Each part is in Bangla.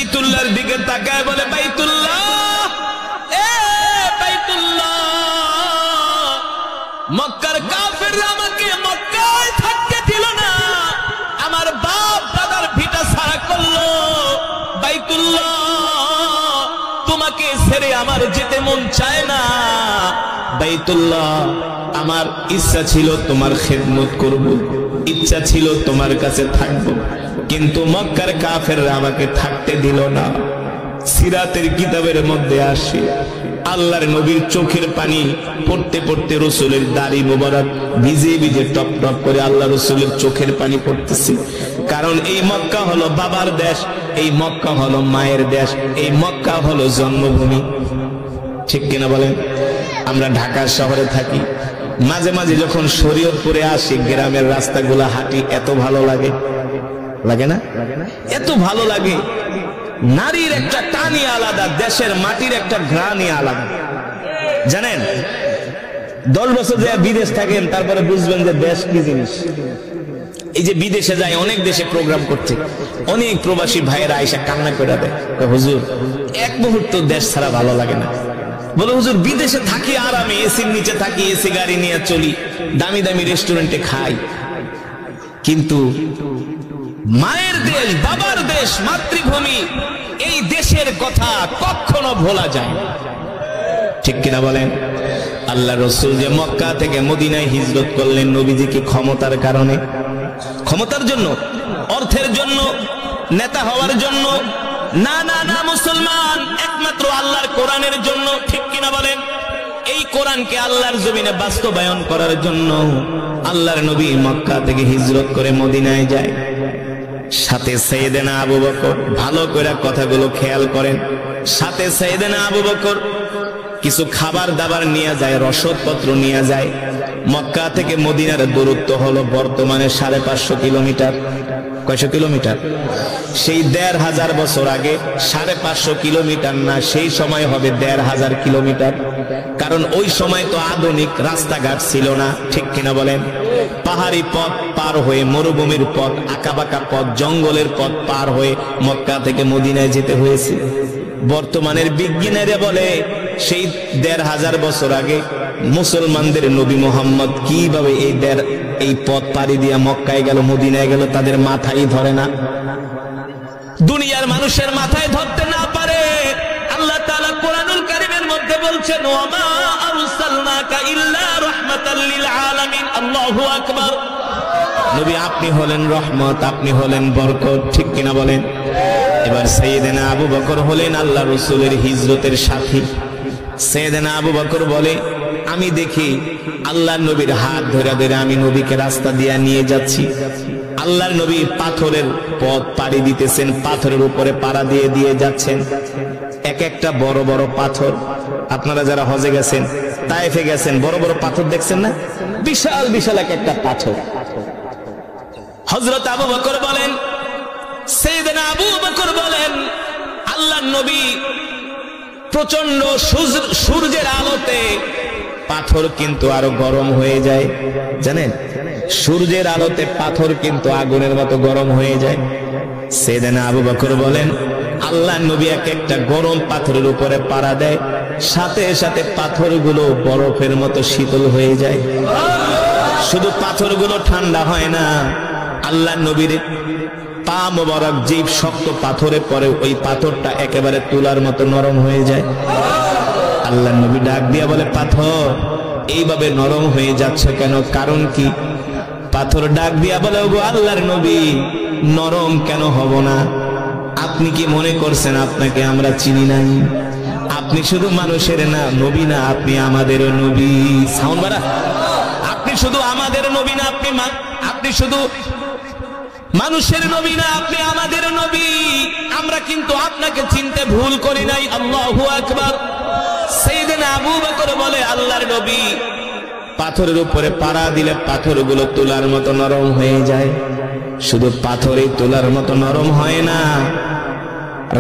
বাইতুল্লাহর দিকে তাকায় বলে, বাইতুল্লাহ, এ বাইতুল্লাহ, মক্কার কাফেররা আমাকে মক্কায় থাকতে দিল না, আমার বাপ দাদার ভিটা ছাড়া করলো। বাইতুল্লাহ, তোমাকে ছেড়ে আমার যেতে মন চায় না। বাইতুল্লাহ, আমার ইচ্ছা ছিল তোমার খেদমত করব, ইচ্ছা ছিল তোমার কাছে থাকব, কিন্তু মক্কার কাফেররা আমাকে থাকতে দিল না। সিরাতের কিতাবের মধ্যে আসে আল্লাহর নবীর চোখের পানি পড়তে পড়তে রসুলের দাড়ি মোবারক ভিজে ভিজে টপ টপ করে আল্লাহ রসুলের চোখের পানি পড়তেছে। কারণ এই মক্কা হলো বাবার দেশ, এই মক্কা হলো মায়ের দেশ, এই মক্কা হলো জন্মভূমি। ঠিক কিনা বলেন? আমরা ঢাকা শহরে থাকি, মাঝে মাঝে যখন শরীয়তপুরে আসি, গ্রামের রাস্তাগুলো হাঁটি, এত ভালো লাগে, লাগে না? এত ভালো লাগে। নারীর একটা টানই আলাদা, দেশের মাটির একটা ঘ্রাণই আলাদা। জানেন, 10 বছর যে বিদেশ থাকেন, তারপরে বুঝবেন যে দেশ কি জিনিস। এই যে বিদেশে যায়, অনেক দেশে প্রোগ্রাম করছে, অনেক প্রবাসী ভাইয়েরা আইসা কান্না করে দেয়, হুজুর এক মুহূর্ত দেশ ছাড়া ভালো লাগে না। বলে, হুজুর বিদেশে থাকি আরামে, এসির নিচে থাকি, এসি গাড়ি নিয়ে চলি, দামি দামি রেস্টুরেন্টে খাই, কিন্তু মায়ের দেশ, বাবার দেশ, মাতৃভূমি, এই দেশের কথা কখনো ভোলা যায়। ঠিক কিনা বলেন? আল্লাহ রসুল যে মক্কা থেকে মদিনায় হিজরত করলেন, নবীজি কি ক্ষমতার কারণে? ক্ষমতার জন্য, অর্থের জন্য, নেতা হওয়ার জন্য? না না না মুসলমান, একমাত্র আল্লাহর কোরআনের জন্য। ঠিক কিনা বলেন? এই কোরআনকে আল্লাহর জমিনে বাস্তবায়ন করার জন্য আল্লাহর নবী মক্কা থেকে হিজরত করে মদিনায় যায়। সাথে সাইয়েদনা আবু বকর, ভালো করে কথাগুলো খেয়াল করেন, সাথে সাইয়েদনা আবু বকর কিছু খাবার দাবার নিয়ে যায়, রসদপত্র নিয়ে যায়। মক্কা থেকে মদিনার দূরত্ব হলো বর্তমানে 550 কিলোমিটার। কয়শো কিলোমিটার? সেই 1500 বছর আগে 550 কিলোমিটার না, সেই সময় হবে 1500 কিলোমিটার। কারণ ওই সময় তো আধুনিক রাস্তাঘাট ছিল না। ঠিক কিনা বলেন? পাহাড়ি পথ পার হয়ে, মরুভূমির পথ, আঁকাবাঁকা পথ, জঙ্গলের পথ পার হয়ে মক্কা থেকে মদিনায় যেতে হয়েছে। বর্তমানের বিজ্ঞানীরা বলে সেই 1500 বছর আগে মুসলমানদের নবী মোহাম্মদ কিভাবে এই পথ পাড়ি দিয়া মক্কায় গেল, মদিনায় গেল, তাদের মাথায় ধরে না। দুনিয়ার মানুষের মাথায় ধরতে না পারে। আল্লাহ তাআলা কোরআনুল কারীমের মধ্যে বলছেন, ওয়া মা আরসালনাকা ইল্লা রাহমাতাল লিল আলামিন। আল্লাহু আকবার। নবী আপনি হলেন রহমত, আপনি হলেন বরকত। ঠিক কিনা বলেন? এবার সাইয়েদনা আবু বকর হলেন আল্লাহ রাসূলের হিজরতের সাথী। সাইয়েদনা আবু বকর বলে, আমি দেখি আল্লাহর নবীর হাত ধরে ধরে আমি নবীকে রাস্তা দিয়ে নিয়ে যাচ্ছি। আল্লাহর নবী পাথরের পথ পাড়ি দিতেছেন, পাথরের উপরে পাড়া দিয়ে দিয়ে যাচ্ছেন। এক একটা বড় বড় পাথর। আপনারা যারা হজে গেছেন, তায়েফে গেছেন, বড় বড় পাথর দেখছেন না? বিশাল বিশাল এক একটা পাথর। হযরত আবু বকর বলেন, সাইয়েদনা আবু বকর বলেন, আল্লাহর নবী প্রচন্ড সূর্যের আলোতে পাথর কিন্তু আরো গরম হয়ে যায়। জানেন, সূর্যের আলোতে পাথর কিন্তু আগুনের মতো গরম হয়ে যায়। সাইয়েদনা আবু বকর বলেন, আল্লাহর নবী এক একটা গরম পাথরের উপরে পাড়া দেয়, সাথে সাথে পাথরগুলো বরফের মতো শীতল হয়ে যায়। শুধু পাথরগুলো ঠান্ডা হয় না, আল্লাহর নবীর পা মোবারক যে শক্ত পাথরে পড়ে, ওই পাথরটা একেবারে তুলার মতো নরম হয়ে যায়। আল্লাহর নবী ডাক দিয়া বলে, পাথর এইভাবে নরম হয়ে যাচ্ছে কেন? কারণ কি? পাথর ডাক দিয়া বলে, ওগো আল্লাহর নবী, নরম কেন হব না? আপনি কি মনে করছেন আপনাকে আমরা চিনি নাই? আপনি শুধু মানুষের না, নবী না, আপনি আমাদেরও নবী। সাউন্ড বাড়া। আপনি শুধু আমাদের নবী না, আপনি শুধু মানুষের নবী না, আপনি আমাদের নবী। আমরা কিন্তু আপনাকে চিনতে ভুল করি নাই। আল্লাহু আকবার। সাইয়েদনা আবু বকর বলে, আল্লাহর নবী পাথরের উপরে পাড়া দিলে পাথরগুলো তুলার মতো নরম হয়ে যায়। শুধু পাথরই তুলার মতো নরম হয় না,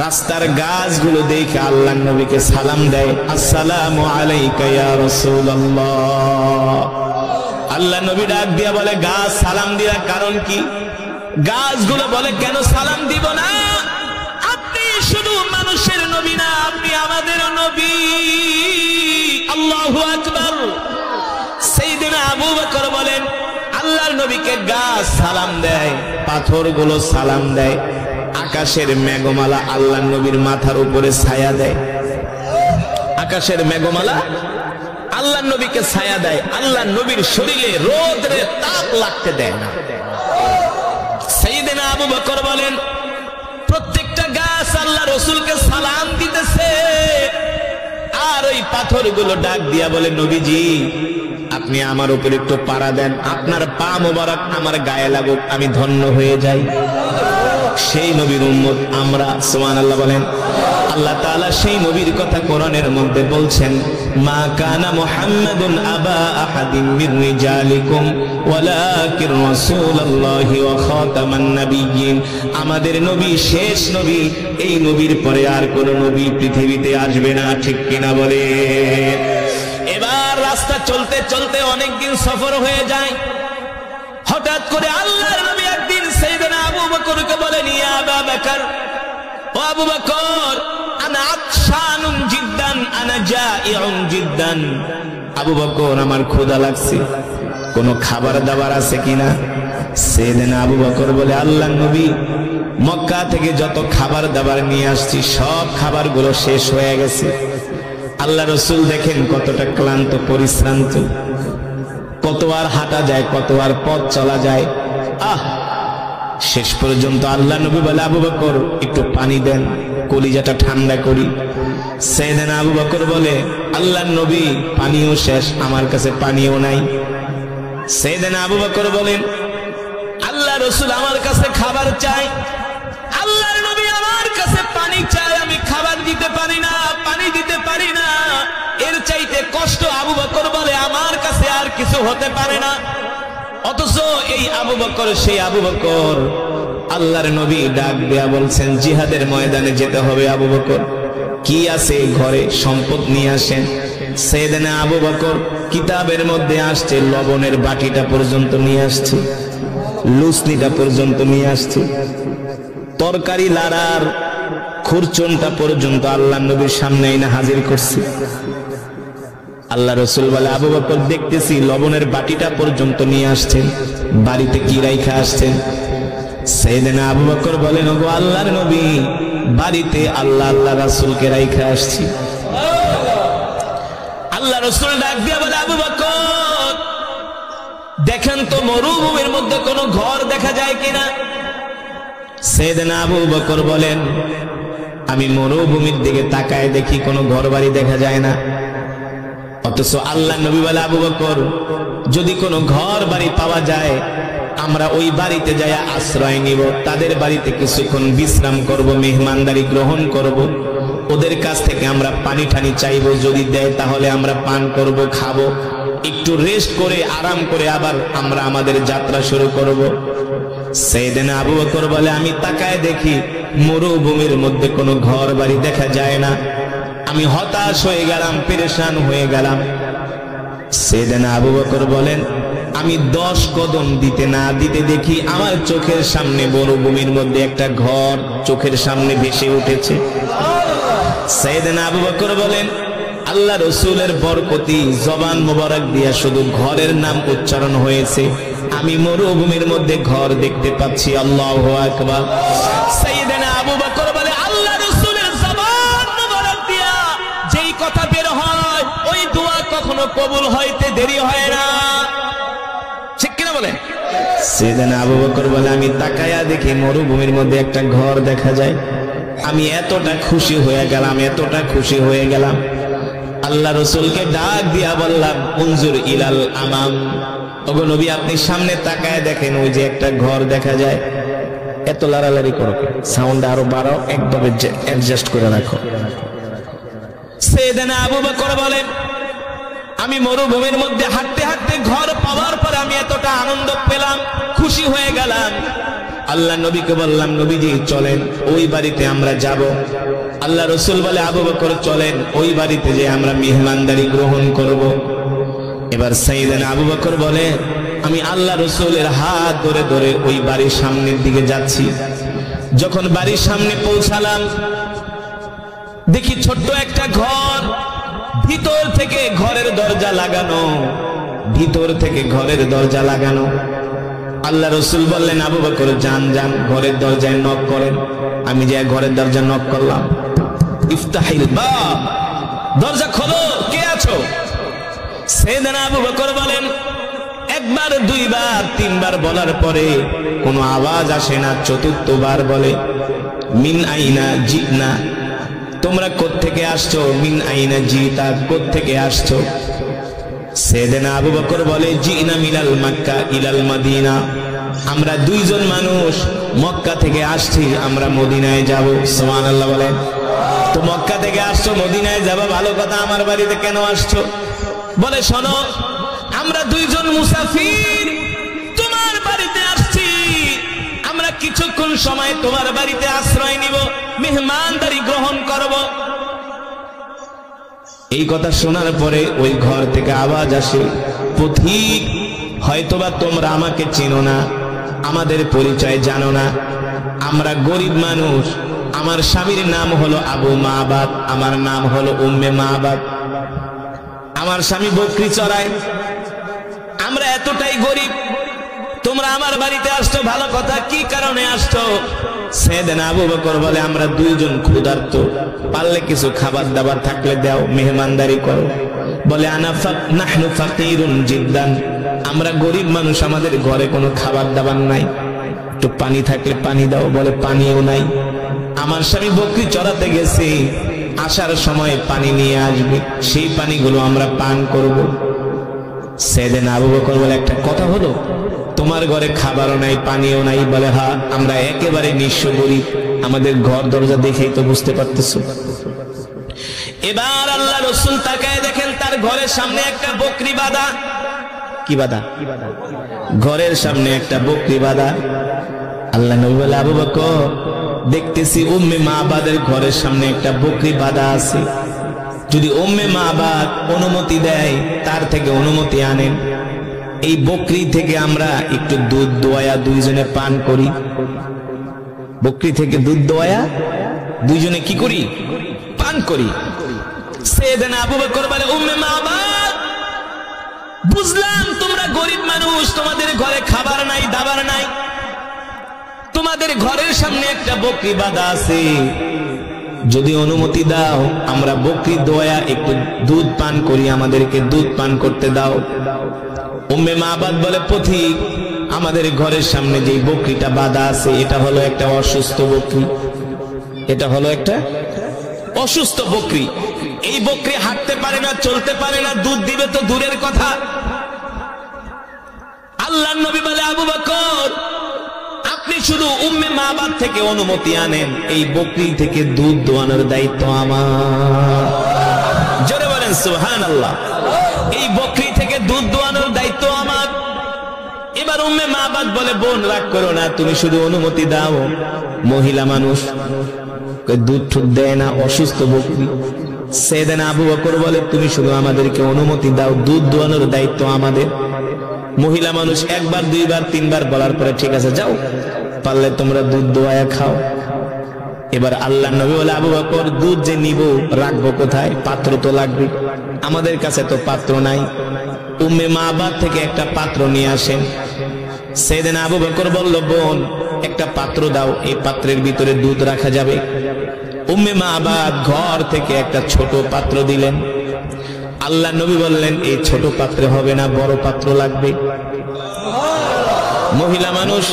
রাস্তার গাছগুলো দেখে আল্লাহর নবীকে সালাম দেয়, আসসালামু আলাইকা ইয়া রাসূলুল্লাহ। আল্লাহর নবী ডাক দিয়া বলে, গাছ সালাম দিয়া কারণ কি? গাছগুলো বলে, কেন সালাম দিব না? আপনি নবী। আল্লাহু আকবার। সাইয়েদনা আবু বকর বলেন আল্লাহর নবীকে গাছ সালাম দেয়, পাথরগুলো সালাম দেয়, আকাশের মেঘমালা আল্লাহর নবীর মাথার উপরে ছায়া দেয়। আকাশের মেঘমালা আল্লাহর নবীকে ছায়া দেয়, আল্লাহর নবীর শরীরে রোদের তাপ লাগতে দেয় না। সাইয়েদনা আবু বকর বলেন প্রত্যেকটা গাছ আল্লাহ রাসূলকে সালাম দিতেছে, আর ওই পাথরগুলো ডাক দিয়া বলে নবীজি আপনি আমার উপর একটু পাড়া দেন, আপনার পা মোবারক আমার গায়ে লাগুক, আমি ধন্য হয়ে যাই। সেই নবীর উম্মত আমরা, সুবহানাল্লাহ বলেন। আল্লাহ তাআলা সেই নবীর কথা কোরআনের মধ্যে বলছেন, মা কানা মুহাম্মাদুন আবা আহাদিন মির রিজালিকুম ওয়ালাকিন রাসূলুল্লাহি ওয়া খাতামান নাবিয়্যিন। আমাদের নবী শেষ নবী, এই নবীর পরে আর কোন নবী পৃথিবীতে আসবে না, ঠিক কিনা বলে। এবার রাস্তা চলতে চলতে অনেকদিন সফর হয়ে যায়। হঠাৎ করে আল্লাহর নবী একদিন সাইয়েদনা আবু বকরকে বলেন, ইয়া আবু বকর, ও আবু বকর, আনা আতশানুন জিদ্দান, আনা জাইউন জিদ্দান। আবু বকর আমার ক্ষুধা লাগছে, কোন খাবার দাবার আছে কিনা? সাইয়েদনা আবু বকর বলে, আল্লাহর নবী মক্কা থেকে যত খাবার দাবার নিয়ে আসছি সব খাবারগুলো শেষ হয়ে গেছে। আল্লাহ রাসূল দেখেন কতটা ক্লান্ত পরিশ্রান্ত, কত আর হাঁটা যায়, কত আর পথ চলা যায়। শেষ পর্যন্ত আল্লাহ নবী বলে, আবু বকর একটু পানি দেন, কলিজাটা ঠান্ডা করি। সাইয়েদনা আবু বকর বলে, আল্লাহর নবী পানিও শেষ, আমার কাছে পানিও নাই। সাইয়েদনা আবু বকর বলেন, আল্লাহ রাসূল আমার কাছে খাবার চাই, আল্লাহর নবী আমার কাছে পানি চাই, আমি খাবার দিতে পারি না, পানি দিতে পারি না। এর চাইতে কষ্ট আবু বকর বলে আমার কাছে আর কিছু হতে পারে না। অথচ এই আবু বকর সেই আবু বকর, আল্লাহর নবী ডাক দেয়া বলছেন জিহাদের ময়দানে যেতে হবে। আবু বকর কি আছে ঘরে, সম্পদ নিয়ে আসেন। সাইয়েদনা আবু বকর কিতাবের মধ্যে আসছে লবণের বাটিটা পর্যন্ত নিয়ে আসছে, লুসনিটা পর্যন্ত নিয়ে আসছে, তরকারি লাড়ার খুরচনটা পর্যন্ত আল্লাহর নবীর সামনে এনে হাজির করছে। আল্লাহ রাসূল বলে, আবু বকর দেখতেছি লবণের বাটিটা পর্যন্ত নিয়ে আসছেন, বাড়িতে কি রাইখা আসছেন? সাইয়েদনা আবু বকর বলেন, ওগো আল্লাহর নবী, বাড়িতে আল্লাহ রাসূলকে রাইখা আসছি। আল্লাহ রাসূল ডাক দিয়া বলে, আবু বকর দেখেন তো মরুভূমির মধ্যে কোনো ঘর দেখা যায় কিনা? সাইয়েদনা আবু বকর বলেন, আমি মরুভূমির দিকে তাকায় দেখি কোনো ঘর বাড়ি দেখা যায় না। অথচ আল্লাহ নবী বলে, আবু বকর যদি কোনো ঘর বাড়ি পাওয়া যায় আমরা ওই বাড়িতে যাইয়া আশ্রয় নিব, তাদের বাড়িতে কিছুক্ষণ বিশ্রাম করব, মেহমানদারি গ্রহণ করব, ওদের কাছ থেকে আমরা পানি ঠানি চাইবো, যদি দেয় তাহলে আমরা পান করব, খাবো, একটু রেস্ট করে আরাম করে আবার আমরা আমাদের যাত্রা শুরু করব। সাইয়েদনা আবু বকর বলে, আমি তাকায় দেখি মরুভূমির মধ্যে কোনো ঘর বাড়ি দেখা যায় না। আমি হতাশ হয়ে গেলাম, পেরেশান হয়ে গেলাম। সাইয়েদনা আবু বকর বলেন, আমি 10 কদম দিতে না দিতে দেখি আমার চোখের সামনে মরুভূমির মধ্যে একটা ঘর চোখের সামনে ভেসে উঠেছে। সাইয়েদনা আবু বকর বলেন, আল্লাহ রাসূলের বরকতি জবান মোবারক দিয়া শুধু ঘরের নাম উচ্চারণ হয়েছে, আমি মরুভূমির মধ্যে ঘর দেখতে পাচ্ছি। আল্লাহু আকবার। সাইয়েদনা আবু বকর বলে, আল্লাহ রাসূলের জবান মোবারক দিয়া যেই কথা বের হয় ওই দোয়া কখনো কবুল হইতে দেরি হয় না, ঠিক কিনা বলে? সাইয়েদনা আবু বকর বলে, আমি তাকায়া দেখি মরুভূমির মধ্যে একটা ঘর দেখা যায়। আমি এতটা খুশি হয়ে গেলাম, এতটা খুশি হয়ে গেলাম, আল্লাহ রাসূলকে ডাক দিয়া বললাম, উনজুর ইলাল আমাম, ওগো নবী আপনি সামনে তাকায় দেখেন ওই যে একটা ঘর দেখা যায়। এত লাড়ালাড়ি করো, সাউন্ড আরো বাড়াও, একভাবে অ্যাডজাস্ট করে রাখো। সাইয়েদনা আবু বকর বলেন, আমি মরুভূমির মধ্যে হাঁটতে হাঁটতে ঘর পাওয়ার পর আমি এতটা আনন্দ পেলাম, খুশি হয়ে গেলাম। আল্লাহ নবীকে বললাম, নবীজি চলেন ওই বাড়িতে আমরা যাব। আল্লাহ রাসূল বলে, আবু বকর চলেন ওই বাড়িতে যে আমরা মেহমানদারি গ্রহণ করব। এবার সাইয়েদনা আবু বকর বলে, আমি আল্লাহ রাসূলের হাত ধরে ধরে ওই বাড়ির সামনের দিকে যাচ্ছি। যখন বাড়ির সামনে পৌঁছালাম দেখি ছোট্ট একটা ঘর, ভিতর থেকে ঘরের দরজা লাগানো, ভিতর থেকে ঘরের দরজা লাগানো। আল্লাহ রসুল বললেন, আবু বকর যান যান ঘরের দরজায় নক করেন। আমি যে ঘরের দরজা নক করলাম, ইফতাহিল বাব, দরজা খোলো, কে আছো? সাইয়েদনা আবু বকর বলেন, একবার দুইবার তিনবার বলার পরে কোনো আওয়াজ আসে না। চতুর্থবার বলে, মিন আইনা জিনা, তোমরা কোত্থেকে আসছো? মিন আইনা জিতা, কোত্থেকে আসছো? সাইয়েদনা আবু বকর বলে, জিনা মিনাল মক্কা ইলাল মদিনা, আমরা দুইজন মানুষ মক্কা থেকে আসছি, আমরা মদিনায় যাব। সুবহানাল্লাহ বলেন। তো মক্কা থেকে আসছো, মদিনায় যাবা, ভালো কথা, আমার বাড়িতে কেন আসছো? বলে, শোনো, আমরা দুইজন মুসাফির তোমার বাড়িতে আসছি, আমরা কিছুক্ষণ সময় তোমার বাড়িতে আশ্রয় নিব, মেহমানদারি গ্রহণ করব। এই কথা শোনার পরে ওই ঘর থেকে আওয়াজ আসে, পথিক, হয়তোবা তোমরা আমাকে চেনো না, আমাদের পরিচয় জানো না, আমরা গরিব মানুষ, আমার স্বামীর নাম হলো আবু মাবাদ, আমার নাম হলো উম্মে মাবাদ, আমার স্বামী বকরি চড়ায়, আমরা এতটাই গরিব, তোমরা আমার বাড়িতে আসছো, ভালো কথা, কি কারণে আসছো? সাইয়েদনা আবু বকর বলে, আমরা দুইজন ক্ষুধার্ত, পারলে কিছু খাবার দাবার থাকলে দাও, মেহমানদারি করো। বলে, নাহনু ফাকিরুন জিদ্দান, আমরা গরিব মানুষ, আমাদের ঘরে কোনো খাবার দাবার নাই, একটু পানি থাকলে পানি দাও। বলে, পানিও নাই, আমার স্বামী বকরি চড়াতে গেছে, আসার সময় পানি নিয়ে আসবে, সেই পানিগুলো আমরা পান করব। সাইয়েদনা আবু বকর বলে, একটা কথা হলো, তোমার ঘরে খাবারও নাই, পানিও নাই? বলে, হ্যাঁ, আমরা একেবারে নিঃস্ব গরিব, আমাদের ঘর দরজা দেখেই তো বুঝতে পারতেছো। এবার আল্লাহ রাসূল তাকায় দেখেন, তার ঘরের সামনে একটা বকরি বাঁধা। কি বাঁধা? ঘরের সামনে একটা বকরি বাঁধা। আল্লাহ নবী বলে, আবু বকর, দেখতেছি উম্মে মাবাদের ঘরের সামনে একটা বকরি বাঁধা আছে, যদি উম্মে মাবাদ অনুমতি দেয়, তার থেকে অনুমতি আনেন, এই বকরি থেকে আমরা একটু দুধ দোয়া দুইজনে পান করি। বকরি থেকে দুধ দোয়া দুইজনে কি করি? পান করি। সাইয়েদনা আবু বকর বলে, উম্মে মাবাদ, বুঝলাম তোমরা গরিব মানুষ, তোমাদের ঘরে খাবার নাই, দাবার নাই, তোমাদের ঘরের সামনে একটা বকরি বাঁধা আছে, যদি অনুমতি দাও, আমরা বকরি দোয়া একটু দুধ পান করি, আমাদেরকে দুধ পান করতে দাও। উম্মে মাবাদ বলে, পথিক, আমাদের ঘরের সামনে যে বকরিটা বাঁধা আছে, এটা হলো একটা অসুস্থ বকরি, এটা হলো একটা অসুস্থ বকরি, এই বকরি হাঁটতে পারে না, চলতে পারে না, দুধ দিবে তো দূরের কথা। আল্লাহর নবী বলে, আবু বকর, আপনি শুধু উম্মে মাবাদ থেকে অনুমতি আনেন, এই বকরি থেকে দুধ দোয়ানোর দায়িত্ব আমার। জোরে বলেন সুবহানাল্লাহ। এই বকরি থেকে দুধ দোয়ানোর দায়িত্ব আমার। এবার উম্মে মাবাদ বলে, বোন রাগ করো না, তুমি শুধু অনুমতি দাও, মহিলা মানুষ, দুধ ঠুধ দেয় না, অসুস্থ বকরি। সাইয়েদনা আবু বকর বলে, তুমি শুধু আমাদেরকে অনুমতি দাও, দুধ দোয়ানোর দায়িত্ব আমাদের। মহিলা মানুষ একবার দুইবার তিনবার বলার পরে, ঠিক আছে যাও, পারলে তোমরা দুধ দোয়া খাও। এবার আল্লাহ নবী বলে, আবু বকর, দুধ যে নিব, রাখবো কোথায়? পাত্র তো লাগবে, আমাদের কাছে তো পাত্র নাই। উম্মে মাবাদ থেকে একটা পাত্র নিয়ে আসেন। সাইয়েদনা আবু বকর বলল, বোন, একটা পাত্র দাও, এই পাত্রের ভিতরে দুধ রাখা যাবে। উম্মে মাবাদ ঘর থেকে একটা ছোট পাত্র দিলেন। আল্লাহ নবী বললেন, এই ছোট পাত্রে হবে না, বড় পাত্র লাগবে। মহিলা মানুষ,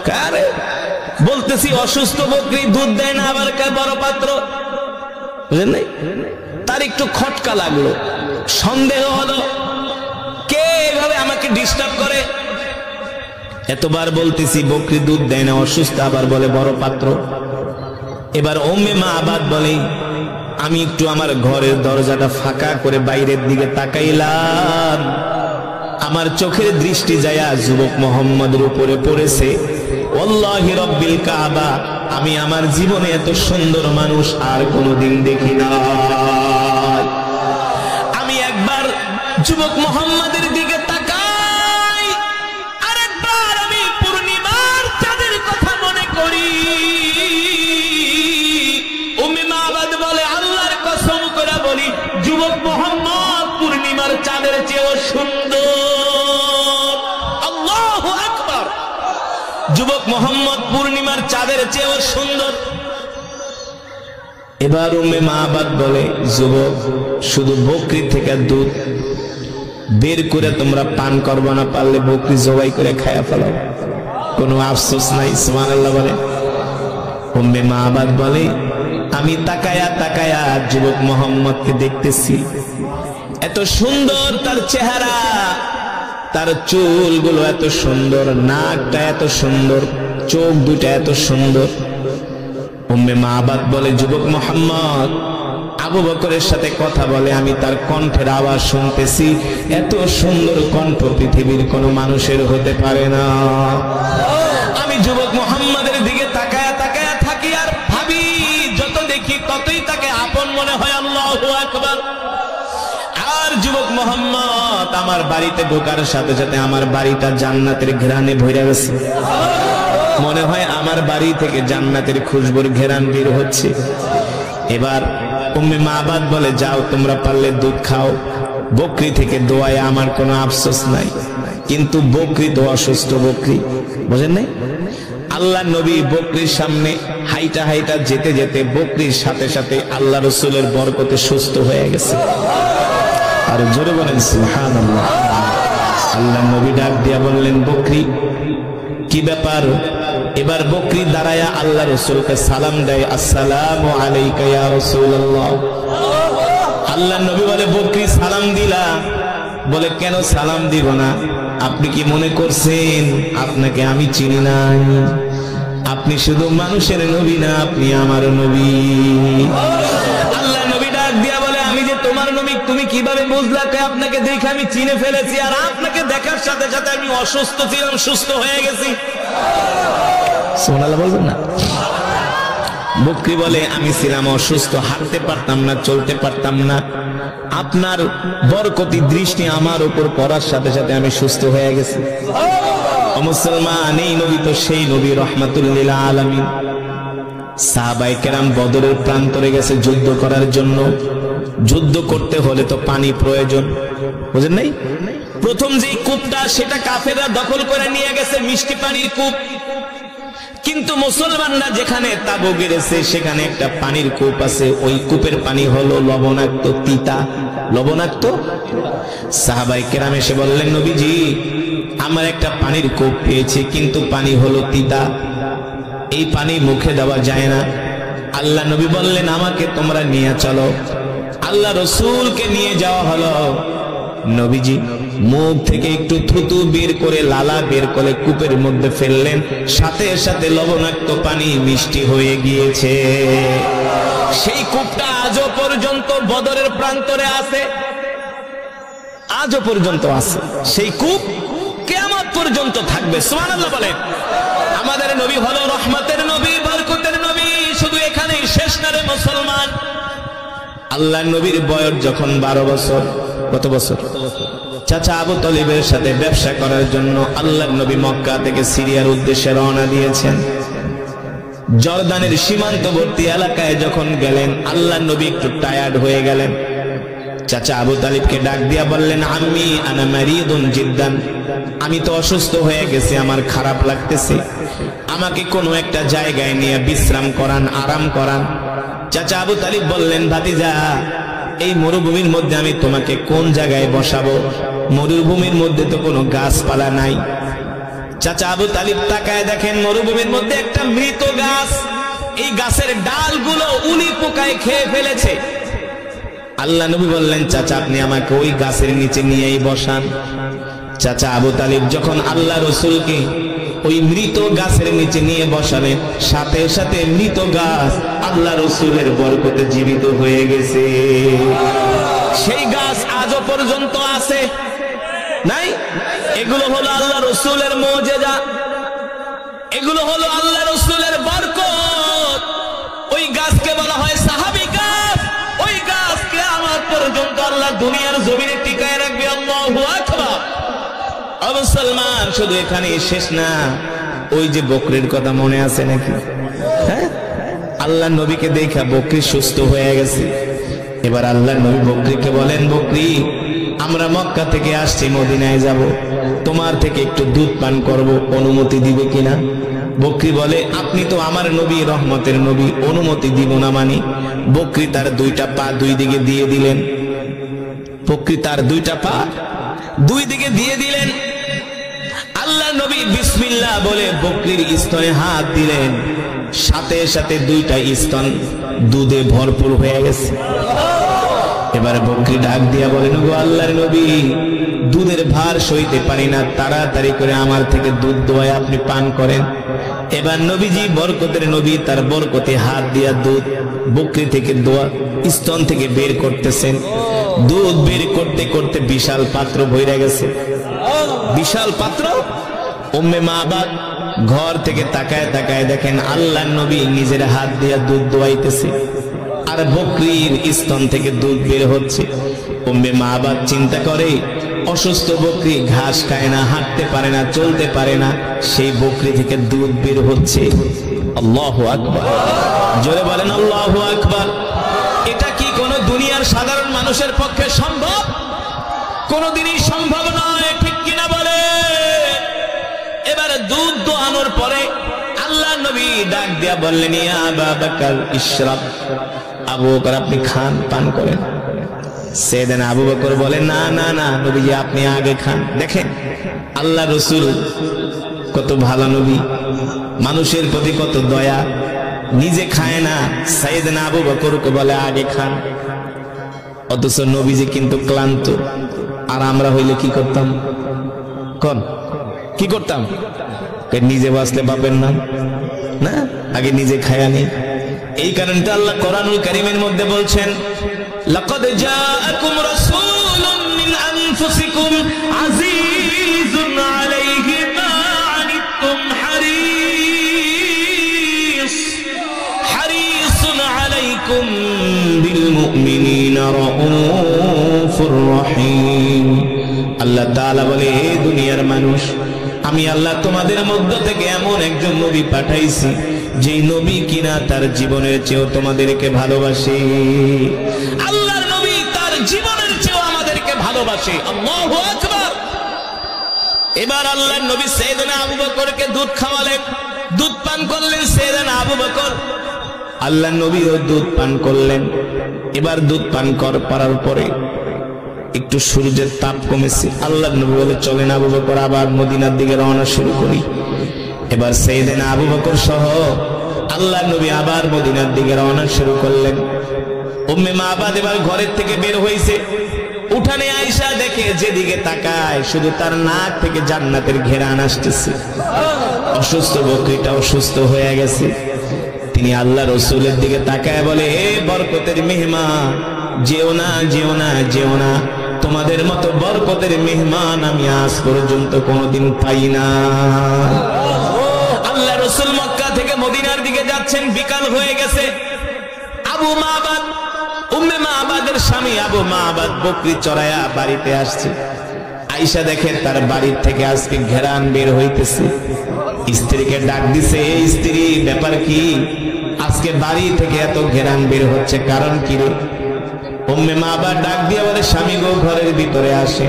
কারে বলতেছি, অসুস্থ বকরি, দুধ দেয় না, আবার বড় পাত্র, বুঝলেন নাই? তার একটু খটকা লাগলো, সন্দেহ হলো, কে এভাবে আমাকে ডিস্টার্ব করে? এতবার বলতেছি বকরি দুধ দেয় না, অসুস্থ, আবার বলে বড় পাত্র। এবার উম্মে মাবাদ বলে, আমি একটু আমার ঘরের দরজাটা ফাঁকা করে বাইরের দিকে তাকাইলাম, আমার চোখের দৃষ্টি যায়া যুবক মুহাম্মদের উপরে পড়েছে। ওয়াল্লাহি রব্বিল কাবা, আমি আমার জীবনে এত সুন্দর মানুষ আর কোনোদিন দেখি না। আমি একবার যুবক মুহাম্মদের দিকে তাকাই, আরেকবার আমি পূর্ণিমার চাঁদের কথা মনে করি। উম্মে মাবাদ বলে, আল্লাহর যুবক মোহাম্মদ পূর্ণিমার চাঁদের চেয়েও সুন্দর। আল্লাহু আকবার। যুবক মোহাম্মদ পূর্ণিমার চাঁদের চেয়েও সুন্দর। এবার উম্মে মাবাদ বলে, যুবক, শুধু বকরি থেকে দুধ বের করে তোমরা পান করবো না, পারলে বকরি জবাই করে খায়া ফেলাও, কোনো আফসোস নাই। সুবহানাল্লাহ বলে। উম্মে মাবাদ বলে, আমি তাকায়া তাকায়া যুবক মোহাম্মদকে দেখতেছি, এত সুন্দর তার চেহারা, তার চুলগুলো এত সুন্দর, নাকটা এত সুন্দর, চোখ দুটা এত সুন্দর। উম্মে মাবাদ বলে, যুবক মোহাম্মদ আবু বকরের সাথে কথা বলে, আমি তার কণ্ঠের আওয়াজ শুনতেছি, এত সুন্দর কণ্ঠ পৃথিবীর কোনো মানুষের হতে পারে না। আমি যুবক মোহাম্মদের দিকে তাকায়া তাকায়া থাকি আর ভাবি, যত দেখি ততই তাকে আপন মনে হয়। আল্লাহু আকবার। আর যুবক মোহাম্মদ আমার বাড়িতে ঢোকার সাথে সাথে আমার বাড়িটা জান্নাতের ঘ্রাণে ভরে গেছে। মনে হয় আমার বাড়ি থেকে জান্নাতের খুশবুর ঘেরান বের হচ্ছে। এবার উম্মে মাবাদ বলে, যাও তোমরা পারলে দুধ খাও, বকরি থেকে দোয়ায় আমার কোনো আফসোস নাই। কিন্তু বকরি তো অসুস্থ বকরি, বুঝেন নাই? আল্লাহ নবী বকরির সামনে হাইটা হাইটা যেতে যেতে বকরির সাথে সাথে আল্লাহ রসুলের বরকতে সুস্থ হয়ে গেছে। আর জোরে বলেন সুবহানাল্লাহ। আল্লাহ নবী ডাক দিয়া বললেন, বকরি কি ব্যাপার? এবার বকরি দাঁড়ায়া আল্লাহ রসুলকে সালাম দেয়, আসসালামু আলাইকা ইয়া রাসূলুল্লাহ। আল্লাহ নবী বলে, বকরি সালাম দিলা? বলে, কেন সালাম দিব না? আপনি কি মনে করছেন আপনাকে আমি চিনি নাই? আপনি শুধু মানুষের নবী না, আপনি আমার নবী। আল্লাহ নবী ডাক দিয়া বলে, আমি যে তোমার নবী তুমি কিভাবে বুঝলা? আপনাকে দেখে আমি চিনে ফেলেছি, আর আপনাকে দেখার সাথে সাথে আমি অসুস্থ ছিলাম, সুস্থ হয়ে গেছি। সুবহানাল্লাহ বলবেন না? বকরি বলে, আমি ছিলাম অসুস্থ, হাঁটতে পারতাম না, চলতে পারতাম না, আপনার বরকতি দৃষ্টি আমার উপর পড়ার সাথে সাথে আমি সুস্থ হয়ে গেছি। মুসলমান, এই নবী তো সেই নবী, রাহমাতুল লিল আলামিন। সাহাবায়ে কেরাম বদরের প্রান্তরে গেছে যুদ্ধ করার জন্য। যুদ্ধ করতে হলে তো পানি প্রয়োজন, বুঝেন নাই? প্রথম যে কূপটা সেটা কাফেররা দখল করে নিয়ে গেছে, মিষ্টি পানির কূপ। কিন্তু মুসলমানরা যেখানে তাবু গেড়েছে সেখানে একটা পানির কূপ আছে, ওই কূপের পানি হলো লবণাক্ত, তিতা, লবণাক্ত। সাহাবায়ে কেরাম এসে বললেন, নবীজি আমার একটা পানির কূপ পেয়েছি, কিন্তু পানি হলো তিতা, এই পানি মুখে দেওয়া যায় না। আল্লাহ নবী বললেন, আমাকে তোমরা নিয়ে চলো। আল্লাহ রসুলকে নিয়ে যাওয়া হলো। নবীজি মুখ থেকে একটু থুতু বের করে, লালা বের করে কূপের মধ্যে ফেললেন, সাথে সাথে লবণাক্ত পানি মিষ্টি হয়ে গিয়েছে। সেই কূপটা আজও পর্যন্ত বদরের প্রান্তরে আছে, আজও পর্যন্ত আছে। সেই কূপ কিয়ামত পর্যন্ত থাকবে। সুবহানাল্লাহ বলেন। আমাদের নবী হলো রহমতের নবী, বরকতের নবী। শুধু এখানেই শেষ না রে মুসলমান। আল্লাহ নবীর বয়স যখন 12 বছর, কত বছর? চাচা আবু তালিবের সাথে ব্যবসা করার জন্য আল্লাহ নবী মক্কা থেকে সিরিয়ার উদ্দেশ্যে রওনা দিয়েছেন। জর্দানের সীমান্তবর্তী এলাকায় যখন গেলেন, আল্লাহ নবী একটু টায়ার্ড হয়ে গেলেন। চাচা আবু তালিবকে ডাক দিয়া বললেন, আম্মি আনা মারিদুন জিদ্দান, আমি তো অসুস্থ হয়ে গেছি, আমার খারাপ লাগতেছে, আমাকে কোনো একটা জায়গায় নিয়ে বিশ্রাম করান, আরাম করান। চাচা আবু তালিব বললেন, ভাতিজা এই মরুভূমির মধ্যে আমি তোমাকে কোন জায়গায় বসাবো? মরুভূমির মধ্যে তো কোনো গাছপালা নাই। চাচা আবু তালিব তাকায় দেখেন মরুভূমির মধ্যে একটা মৃত গাছ, এই গাছের ডালগুলো উলি পোকায় খেয়ে ফেলেছে। আল্লাহ নবী বললেন, চাচা আপনি আমাকে ওই গাছের নিচে নিয়েই বসান। চাচা আবু তালিব যখন আল্লাহ রসুলকে ওই মৃত গাছের নিচে নিয়ে বসালেন, সাথে সাথে মৃত গাছ আল্লাহ রসুলের বরকতে জীবিত হয়ে গেছে। সেই গাছ আজও পর্যন্ত আছে, নাই? এগুলো হলো আল্লাহ রসুলের মুজিজা, এগুলো হলো আল্লাহ রসুলের বরকত। ওই গাছকে বলা হয় সাহাবী গাছ। ওই গাছ কিয়ামত পর্যন্ত আল্লাহ দুনিয়ার জমিনে টিকায় রাখবে। আল্লাহু আকবার। মুসলমান, শুধু এখানে শেষ না। ওই যে বকরির কথা মনে আছে নাকি? হ্যাঁ, আল্লাহ নবীকে দেখা বকরি সুস্থ হয়ে গেছে। এবার আল্লাহর নবী বকরীকে বলেন, বকরী আমরা মক্কা থেকে আসছি, মদিনায় যাব, তোমার থেকে একটু দুধ পান করব, অনুমতি দিবে কিনা? বকরী বলে, আপনি তো আমার নবী, রহমতের নবী, অনুমতি দিব না মানি? বকরী তার দুইটা পা দুই দিকে দিয়ে দিলেন। বকরী তার দুইটা পা দুই দিকে দিয়ে দিলেন। আল্লাহ নবী বিসমিল্লাহ বলে বকরীর স্তনে হাত দিলেন, সাথে সাথে দুইটা স্তন দুধে ভরপুর হয়ে গেছে। এবার বকরী ডাক দিয়া বলেন, গো আল্লাহর নবী, দুধের ভার সইতে পারি না, তাড়াতাড়ি করে আমার থেকে দুধ দোয়ায় আপনি পান করেন। এবার নবীজি বরকতের নবী তার বরকতে হাত দিয়া দুধ বকরী থেকে দোয়া স্তন থেকে বের করতেছেন। দুধ বের করতে করতে বিশাল পাত্র ভরে গেছে, বিশাল পাত্র। উম্মে মাবাদ ঘর থেকে তাকায় তাকায় দেখেন আল্লাহর নবী নিজের হাত দিয়া দুধ দোয়াইতেছে, আর বকরীর স্তন থেকে দুধ বের হচ্ছে। উম্মে মাবাদ চিন্তা করে, অসুস্থ বকরী ঘাস খায় না, হাঁটতে পারে না, চলতে পারে না, সেই বকরী থেকে দুধ বের হচ্ছে। আল্লাহু আকবার, জোরে বলেন আল্লাহু আকবার। এটা কি কোন দুনিয়ার সাধারণ মানুষের পক্ষে সম্ভব? কোনদিনই সম্ভব নয়, ঠিক কিনা বলে? এবারে দুধ দোয়ানোর পরে আল্লাহ নবী ডাক দিয়া বললেন, ইয়া আবা বকর ইশরাব, আবু বকর আপনি খান, পান করেন। সাইয়েদনা আবু বকর বলেন, না না না নবীজি আপনি আগে খান। দেখেন আল্লাহ রসুল কত ভালো নবী, মানুষের প্রতি কত দয়া, নিজে খায় না, সাইয়েদনা আবু বকরকে বলে আগে খান। অথচ নবীজি কিন্তু ক্লান্ত, আর আমরা হইলে কি করতাম? কোন কি করতাম? নিজে বাঁচলে পাবেন না, না আগে নিজে খায়া নেই। এই কারণে আল্লাহ কোরআনুল কারীমের মধ্যে বলছেন, লাকাদ জাআকুম রাসূলুম মিন আনফুসিকুম আজিজুন আলাইহি মা আনিতুম হারিসুন আলাইকুম বিল মুমিনিনা রাউফুর রহিম। আল্লাহ তাআলা বলে, হে দুনিয়ার মানুষ, আমি আল্লাহ তোমাদের মধ্য থেকে এমন একজন নবী পাঠাইছি, যে নবী কিনা তার জীবনের চেয়েও তোমাদেরকে ভালোবাসে। আল্লাহর নবী তার জীবনের চেয়েও আমাদেরকে ভালোবাসে। আল্লাহু আকবার। এবার আল্লাহর নবী সাইয়েদনা আবু বকরকে দুধ খাওয়ালেন, দুধ পান করলেন সাইয়েদনা আবু বকর। আল্লাহর নবীও দুধ পান করলেন। এবার দুধ পান করার পরে একটু সূর্যের তাপ কমেছে। আল্লাহর নবী বলে, চলেন আবু বকর আবার মদিনার দিকে রওনা শুরু করি। এবার সাইয়েদনা আবু বকর সহ আল্লাহর নবী আবার মদিনার দিকে রওনা শুরু করলেন। উম্মে মাবাদ এবার ঘরের থেকে বের হয়েছে। উঠানে আয়েশা দেখে, যেদিকে তাকায় শুধু তার নাক থেকে জান্নাতের ঘেরান আসতেছে। অসুস্থ বকরীটা অসুস্থ হয়ে গেছে। তিনি আল্লাহ রাসূলের দিকে তাকায় বলে, হে বরকতের মেহমান, যেও না যেও না যেও না, তোমাদের মতো বরকতের মেহমান আমি আজ পর্যন্ত কোনোদিন পাই না। আল্লাহ রাসূল মক্কা থেকে মদিনার দিকে যাচ্ছেন, বিকাল হয়ে গেছে। আবু মাবাদ, উম্মে মাবাদের স্বামী আবু মাবাদ বকরী চড়ায়া বাড়িতে আসছে। আয়েশা দেখে তার বাড়ির থেকে আজকে ঘেরান বের হইতেছে। স্ত্রীকে ডাক দিছে, এই স্ত্রী ব্যাপার কি, আজকে বাড়ি থেকে এত ঘেরান বের হচ্ছে, কারণ কি রে? উম্মে মাবাদ ডাক দিয়ে বলে, স্বামী গো ঘরের ভিতরে আসে,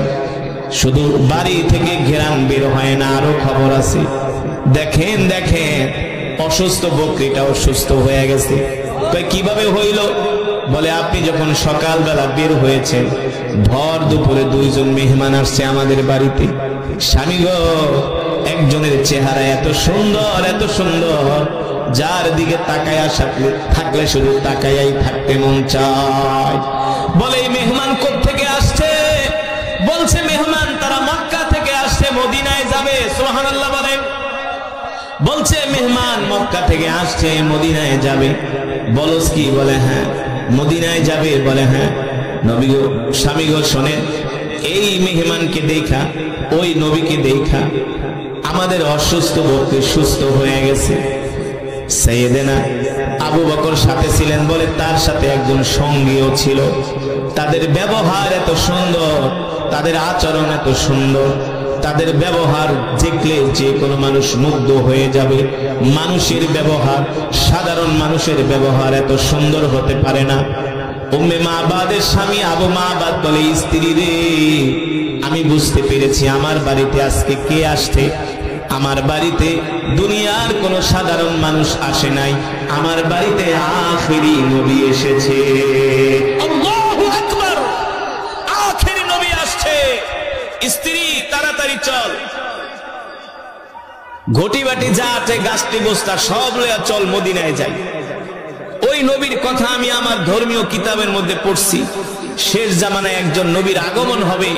শুধু বাড়ি থেকে ঘেরান বের হয় না, আরো খবর আছে। দেখেন দেখেন অসুস্থ বকরীটা অসুস্থ হয়ে গেছে। কিভাবে হইল? বলে, আপনি যখন সকালবেলা বের হয়েছেন, ভর দুপুরে দুইজন মেহমান আসছে আমাদের বাড়িতে। স্বামী গো, একজনের চেহারা এত সুন্দর এত সুন্দর, যার দিকে তাকায়া থাকলে শুধু তাকায়াই থাকতে মন চায়। বলে, এই মেহমান কোত্থেকে আসছে? বলছে, মেহমান তারা মক্কা থেকে আসছে, মদিনায় যাবে। সুবহানাল্লাহ বলেন। বলছে, মেহমান মক্কা থেকে আসছে, মদিনায় যাবে। বলস কি? বলে, হ্যাঁ মদিনায় যাবে। বলে, হ্যাঁ। নবী গো, স্বামী গো শোনেন, এই মেহমানকে দেখা, ওই নবীকে দেখা আমাদের অসুস্থ বকরী সুস্থ হয়ে গেছে। সাইয়েদনা আবু বকর সাথে ছিলেন বলে তার সাথে একজন সঙ্গীও ছিল। তাদের ব্যবহার এত সুন্দর, তাদের আচরণ এত সুন্দর, তাদের ব্যবহার দেখলে যে কোনো মানুষ মুগ্ধ হয়ে যাবে। মানুষের ব্যবহার, সাধারণ মানুষের ব্যবহার এত সুন্দর হতে পারে না। উম্মে মাবাদের স্বামী আবু মাবাদ বলে, স্ত্রী রে, আমি বুঝতে পেরেছি আমার বাড়িতে আজকে কে আসছে। আমার বাড়িতে দুনিয়ার কোন সাধারণ মানুষ আসে নাই, আমার বাড়িতে আখেরি নবী এসেছে। আল্লাহু আকবার, আখেরি নবী আসছে। স্ত্রী তাড়াতাড়ি চল, ঘটি বাটি যা আছে গাছটি বস্তা সব লইয়া চল, মদিনায় যাই। ওই নবীর কথা আমি আমার ধর্মীয় কিতাবের মধ্যে পড়ছি, শেষ জামানায় একজন নবীর আগমন হবে,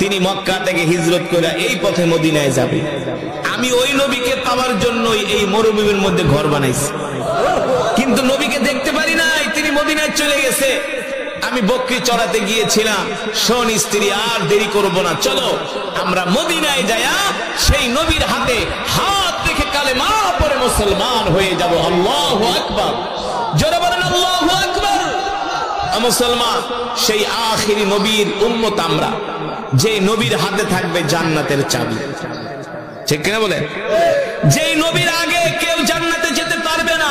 তিনি মক্কা থেকে হিজরত করে এই পথে মদিনায় যাবে। আমি ওই নবীকে পাওয়ার জন্যই এই মরুভূমির মধ্যে ঘর বানাইছি, কিন্তু নবীকে দেখতে পারি নাই, তিনি মদিনায় চলে গেছে। আমি বকরি চড়াতে গিয়েছিলাম, শোন স্ত্রী, আর দেরি করব না, চলো আমরা মদিনায় যায়া সেই নবীর হাতে হাত রেখে কালেমা পড়ে মুসলমান হয়ে যাব। আল্লাহু আকবার, জোরে বলেন আল্লাহু আকবার। মুসলমান, সেই আখিরি নবীর উম্মত আমরা, যে নবীর হাতে থাকবে জান্নাতের চাবি, ঠিক কিনা বলে? যেই নবীর আগে কেউ জান্নাতে যেতে পারবে না।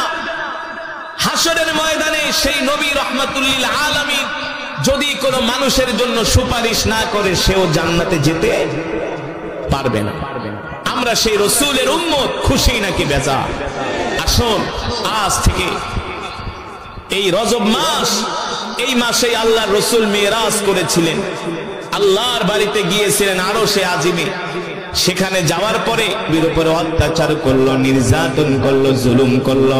হাসরের ময়দানে সেই নবী রাহমাতুল লিল আলামিন যদি কোনো মানুষের জন্য সুপারিশ না করে, সেও জান্নাতে যেতে পারবে না। আমরা সেই রাসূলের উম্মত, খুশি নাকি বেজার? আসুন, আজ থেকে এই রজব মাস, এই মাসে আল্লাহর রাসূল মিরাজ করেছিলেন, আল্লাহর বাড়িতে গিয়েছিলেন আরশে আজিমে। সেখানে যাওয়ার পরে নবীর উপরে অত্যাচার করলো, নির্যাতন করলো, জুলুম করলো,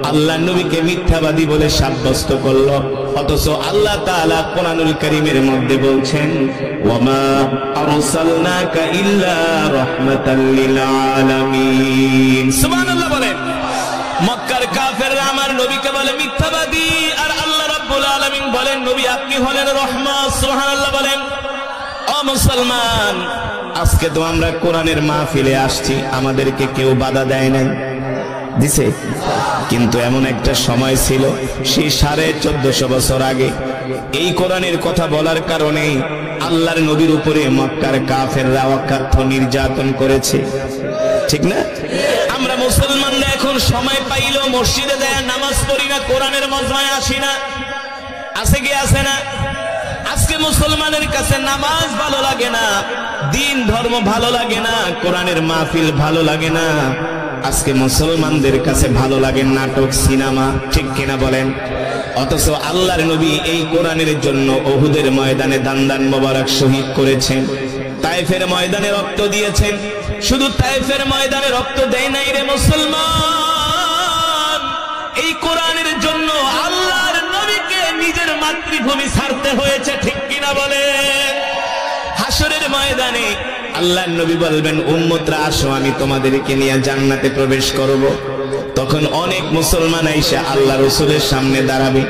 আল্লাহ নবীকে মিথ্যাবাদী বলে সাব্যস্ত করলো। অথচ আল্লাহ তাআলা কোরআনুল কারীমের মধ্যে বলছেন, ওয়ামা আরসালনাকা ইল্লা রাহমাতাল লিল আলামিন। সুবহানাল্লাহ বলেন। মক্কার কাফেররা আমার নবীকে বলে মিথ্যাবাদী, আর আল্লাহ রাব্বুল আলামিন বলেন, নবী আপনি হলেন রহমত। সুবহানাল্লাহ বলেন। ও মুসলমান, আজকে তো আমরা কোরআনের মাহফিলে আসছি, আমাদেরকে কেউ বাধা দেয় নাই, দিছে? কিন্তু এমন একটা সময় ছিল, সেই 1450 বছর আগে, এই কোরআনের কথা বলার কারণে আল্লাহর নবীর উপরে মক্কার কাফেররা অকাথ্য নির্যাতন করেছে, ঠিক না? আমরা মুসলমানরা এখন সময় পাইলেও মসজিদে যায় নামাজ পড়ি না, কোরআনের মজমায় আসি না, আছে কি আছে না? আজকে মুসলমানের কাছে নামাজ ভালো লাগে না, দিন ধর্ম ভালো লাগে না, কোরআনের মাহফিল ভালো লাগে না। আজকে মুসলমানদের কাছে ভালো লাগে নাটক, সিনেমা, ঠিক কিনা বলেন? অথচ আল্লাহর নবী এই কোরআনের জন্য উহুদের ময়দানে দান মোবারক শহীদ করেছেন, তায়েফের ময়দানে রক্ত দিয়েছেন। শুধু তায়েফের ময়দানে রক্ত দেয় নাই রে মুসলমান, এই কোরআনের জন্য আল্লাহর নবীকে নিজের মাতৃভূমি ছাড়তে হয়েছে, ঠিক কিনা বলে? হাসরের ময়দানে আল্লাহর নবী বলবেন, উম্মতরা আসো, আমি তোমাদেরকে নিয়ে জান্নাতে প্রবেশ করব। তখন অনেক মুসলমান আইসা আল্লাহ রাসূলের সামনে দাঁড়াবে,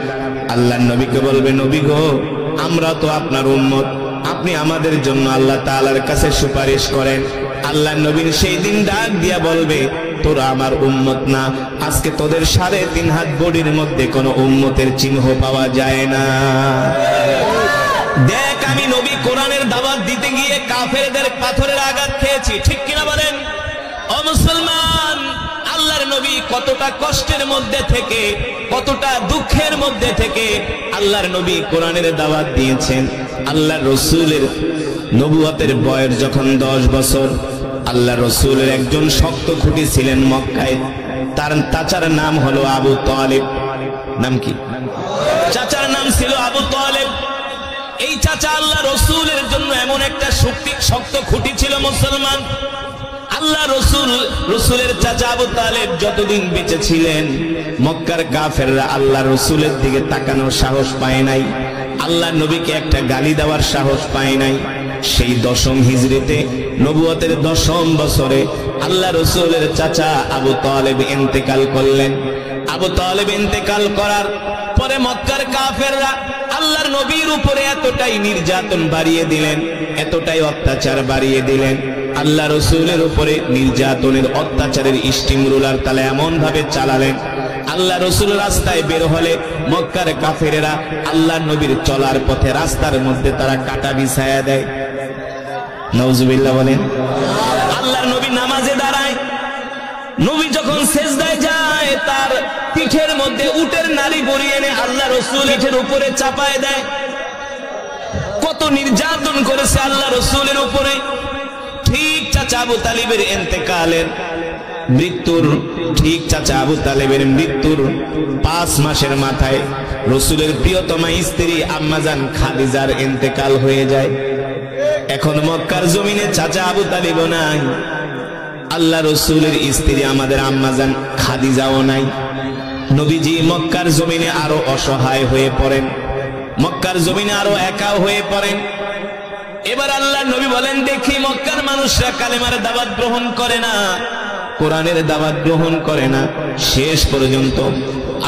আল্লাহর নবীকে বলবে, নবী গো, আমরা তো আপনার উম্মত, আপনি আমাদের জন্য আল্লাহ তাআলার কাছে সুপারিশ করেন। আল্লাহর নবী সেই দিন ডাক দিয়া বলবে, তোরা আমার উম্মত না, আজকে তোদের 3.5 হাত বডির মধ্যে কোনো উম্মতের চিহ্ন পাওয়া যায় না। দেখ, আমি নবী কোরআনের দাওয়াত দিতে গিয়ে কাফেরদের পাথরের আঘাত খেয়েছি, ঠিক কিনা বলেন? ও মুসলমান, আল্লাহর নবী কতটা কষ্টের মধ্যে থেকে, কতটা দুঃখের মধ্যে থেকে আল্লাহর নবী কোরআনের দাওয়াত দিয়েছেন। আল্লাহর রাসূলের নবুয়তের বয়স যখন 10 বছর, আল্লাহর রাসূলের একজন শক্ত খুঁটি ছিলেন মক্কায়, তার চাচার নাম হলো আবু তালেব। নাম কি? চাচার নাম ছিল আবু তালেব। এই চাচা আল্লাহ রাসূলের জন্য এমন একটা শক্ত খুঁটি ছিল মুসলমান। আল্লাহ রাসূলের চাচা আবু তালেব যতদিন বেঁচে ছিলেন, মক্কার কাফেররা আল্লাহ রাসূলের দিকে তাকানোর সাহস পায় নাই, আল্লাহ নবীকে একটা গালি দেওয়ার সাহস পায় নাই। সেই 10ম হিজরিতে নবুয়তের 10ম বছরে আল্লাহ রাসূলের চাচা আবু তালেব ইন্তেকাল করলেন। আবু তালেব ইন্তেকাল করার পরে মক্কার কাফেররা আল্লাহর নবীর উপরে এতটাই নির্যাতন বাড়িয়ে দিলেন, এতটাই অত্যাচার বাড়িয়ে দিলেন, আল্লাহ রাসূলের উপরে নির্যাতনের অত্যাচারের স্টিম রোলার তালে এমন ভাবে চালালেন, আল্লাহ রাসূল রাস্তায় বের হলে মক্কার কাফেরেরা আল্লাহর নবীর চলার পথে রাস্তার মধ্যে তারা কাটা বিছায়া দেয়। নাউজুবিল্লাহ বলেন। আল্লাহর নবী নামাজে দাঁড়ায়, নবী যখন সিজদায় যায় তার পিঠের মধ্যে উটের নাড়ি বরিয়ে এনে আল্লাহ রসুল পিঠের উপরে চাপায় দেয়। কত নির্যাতন করেছে আল্লাহ রসুলের উপরে। ঠিক চাচা আবু তালিবের ইন্তেকালের মৃত্যুর ঠিক চাচা আবু তালেবের মৃত্যুর 5 মাসের মাথায় রসুলের প্রিয়তমা স্ত্রী আম্মাজান খাদিজার ইন্তেকাল হয়ে যায়। এখন মক্কার জমিনে চাচা আবু তালিবও নাই, আল্লাহ রসুলের স্ত্রী আমাদের আম্মাজান খাদিজাও নাই। নবীজি মক্কার জমিনে আরো অসহায় হয়ে পড়েন, মক্কার জমিনে আরো একা হয়ে পড়েন। এবার আল্লাহ নবী বলেন, দেখি মক্কার মানুষরা কালেমার দাওয়াত গ্রহণ করে না, কোরআনের দাওয়াত গ্রহণ করে না। শেষ পর্যন্ত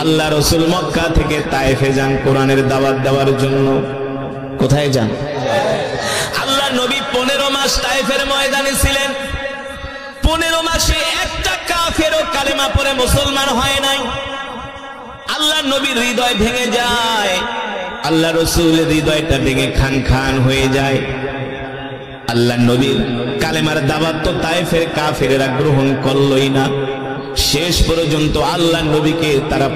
আল্লাহ রসুল মক্কা থেকে তায়েফে যান কোরআনের দাওয়াত দেওয়ার জন্য। কোথায় যান? আল্লাহ নবী 15 মাস তায়েফের ময়দানে ছিলেন। 15 মাসে একটা কাফেরও কালেমা পড়ে মুসলমান হয় নাই। আল্লাহ নবীর হৃদয় ভেঙে যায়, আল্লাহ রসুলের হৃদয়টা ভেঙে খান খান হয়ে যায়। আল্লাহ নবীর কালেমার দাওয়াত তো তায়েফের কাফেরেরা গ্রহণ করলই না। শেষ পর্যন্ত আল্লাহ নবীকে তারা